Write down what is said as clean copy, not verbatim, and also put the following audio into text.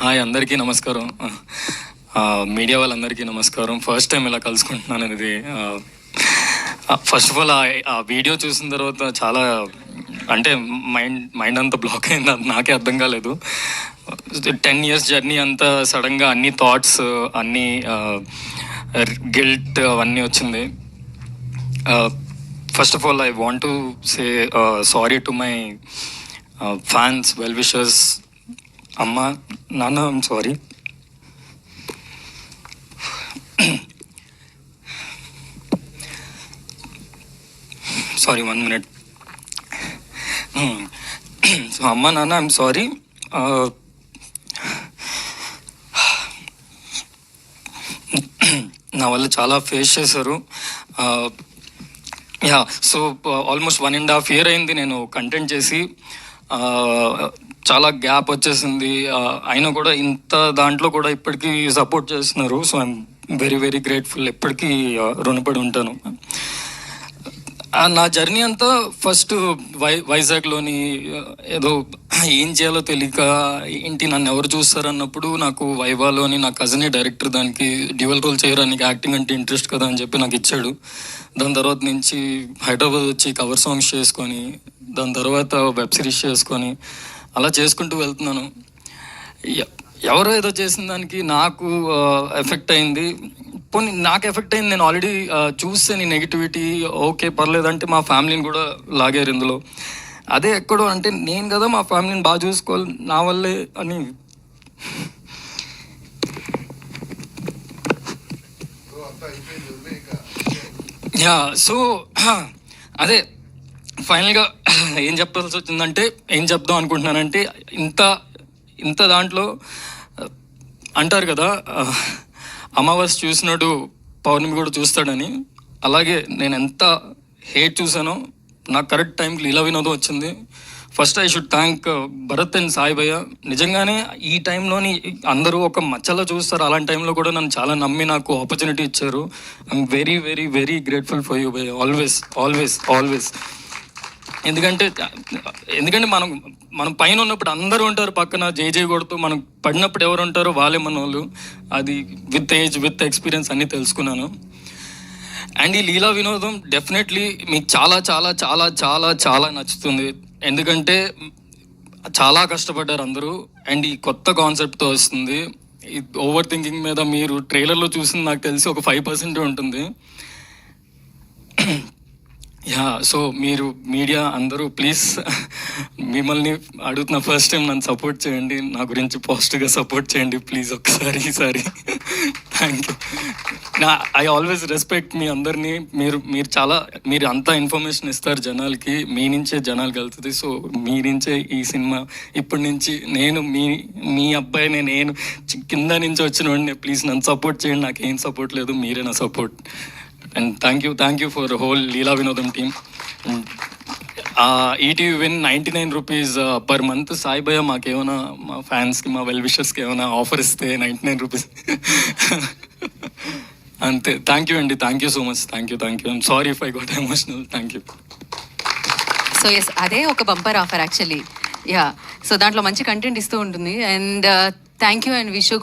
Hi, అందరికీ నమస్కారం. Media వాళ్ళందరికీ నమస్కారం. ఫస్ట్ టైం ఇలా కలుసుకుంటున్నాను అనేది. ఫస్ట్ ఆఫ్ ఆల్ ఆ వీడియో చూసిన తర్వాత చాలా అంటే మైండ్ అంతా బ్లాక్ అయింది. నాకే అర్థం కాలేదు. 10 years జర్నీ అంతా సడన్గా అన్ని థాట్స్, అన్ని గిల్ట్ అవన్నీ వచ్చింది. First of all I want to say sorry to my fans, well wishers. అమ్మ, నాన్న, I'm sorry. Sorry, 1 minute. So అమ్మ, నాన్న, ఐమ్ సారీ. నా వల్ల చాలా ఫేస్ చేశారు. యా, సో ఆల్మోస్ట్ 1.5 year అయింది నేను కంటెంట్ చేసి. చాలా గ్యాప్ వచ్చేసింది. అయినా కూడా ఇంత దాంట్లో కూడా ఇప్పటికీ సపోర్ట్ చేస్తున్నారు. So I'm very very grateful. ఎప్పటికీ రుణపడి ఉంటాను. నా జర్నీ అంతా ఫస్ట్ వైజాగ్లోని ఏదో ఏం చేయాలో తెలియక ఏంటి నన్ను ఎవరు చూస్తారు అన్నప్పుడు నాకు వైవాలోని నా కజినే డైరెక్టర్ దానికి డ్యూయల్ రోల్ చేయడానికి యాక్టింగ్ అంటే ఇంట్రెస్ట్ కదా అని చెప్పి నాకు ఇచ్చాడు. దాని తర్వాత నుంచి హైదరాబాద్ వచ్చి కవర్ సాంగ్స్ చేసుకొని, దాని తర్వాత వెబ్ సిరీస్ చేసుకొని అలా చేసుకుంటూ వెళ్తున్నాను. ఎవరో ఏదో చేసిన దానికి నాకు ఎఫెక్ట్ అయింది. పోనీ నాకు ఎఫెక్ట్ అయింది, నేను ఆల్రెడీ చూసాను నెగిటివిటీ. ఓకే, పర్లేదంటే మా ఫ్యామిలీని కూడా లాగారు ఇందులో. అదే ఎక్కడో అంటే నేను కదా మా ఫ్యామిలీని బాగా చూసుకోవాలి నా వల్లే అని. యా, సో అదే ఫైనల్గా ఏం చెప్పాల్సి వచ్చిందంటే, ఏం చెప్దాం అనుకుంటున్నానంటే, ఇంత దాంట్లో అంటారు కదా అమావాస్య చూసినాడు పౌర్ణమి కూడా చూస్తాడని. అలాగే నేను ఎంత హేట్ చూసానో నాకు కరెక్ట్ టైంకి లీలా వినోదం వచ్చింది. First I should thank Bharat and Sai భయ్య. నిజంగానే ఈ టైంలోని అందరూ ఒక మచ్చలో చూస్తారు, అలాంటి టైంలో కూడా నన్ను చాలా నమ్మి నాకు ఆపర్చునిటీ ఇచ్చారు. I'm very very very grateful for you భయ్య. Always always always. ఎందుకంటే మనం పైన ఉన్నప్పుడు అందరూ ఉంటారు పక్కన జై కొడుతూ, మనం పడినప్పుడు ఎవరు ఉంటారో వాళ్ళే మన వాళ్ళు. అది విత్ ఏజ్, విత్ ఎక్స్పీరియన్స్ అన్నీ తెలుసుకున్నాను. అండ్ ఈ లీలా వినోదం డెఫినెట్లీ మీకు చాలా చాలా చాలా చాలా చాలా నచ్చుతుంది. ఎందుకంటే చాలా కష్టపడ్డారు అందరూ. అండ్ ఈ కొత్త కాన్సెప్ట్తో వస్తుంది. ఈ ఓవర్ థింకింగ్ మీద మీరు ట్రైలర్లో చూసింది నాకు తెలిసి ఒక 5% ఉంటుంది. యా, సో మీరు మీడియా అందరూ ప్లీజ్, మిమ్మల్ని అడుగుతున్న ఫస్ట్ టైం నన్ను సపోర్ట్ చేయండి, నా గురించి పాజిటివ్గా సపోర్ట్ చేయండి ప్లీజ్ ఒక్కసారి. ఈసారి thank you. I always respect మీ అందరినీ. మీరు అంతా ఇన్ఫర్మేషన్ ఇస్తారు జనాలకి, మీ నుంచే జనాలకు వెళ్తుంది. సో మీ నుంచే ఈ సినిమా ఇప్పటి నుంచి మీ అబ్బాయిని నేను కింద నుంచి వచ్చిన వాడిని. ప్లీజ్ నన్ను సపోర్ట్ చేయండి. నాకేం సపోర్ట్ లేదు, మీరే నా support. And thank you for whole Leela Vinodam team. ETV Win 99 rupees per month. Sai భయ్య మాకేమైనా, మా ఫ్యాన్స్కి, మా వెల్ విషర్స్కి ఏమైనా ఆఫర్ ఇస్తే 99 rupees. అంతే. థ్యాంక్ యూ అండి, thank you so much. Thank you. I'm sorry if I got emotional. Thank you. So yes, అదే ఒక bumper offer actually. Yeah, so దాంట్లో మంచి కంటెంట్ ఇస్తూ ఉంటుంది. And thank you and wish you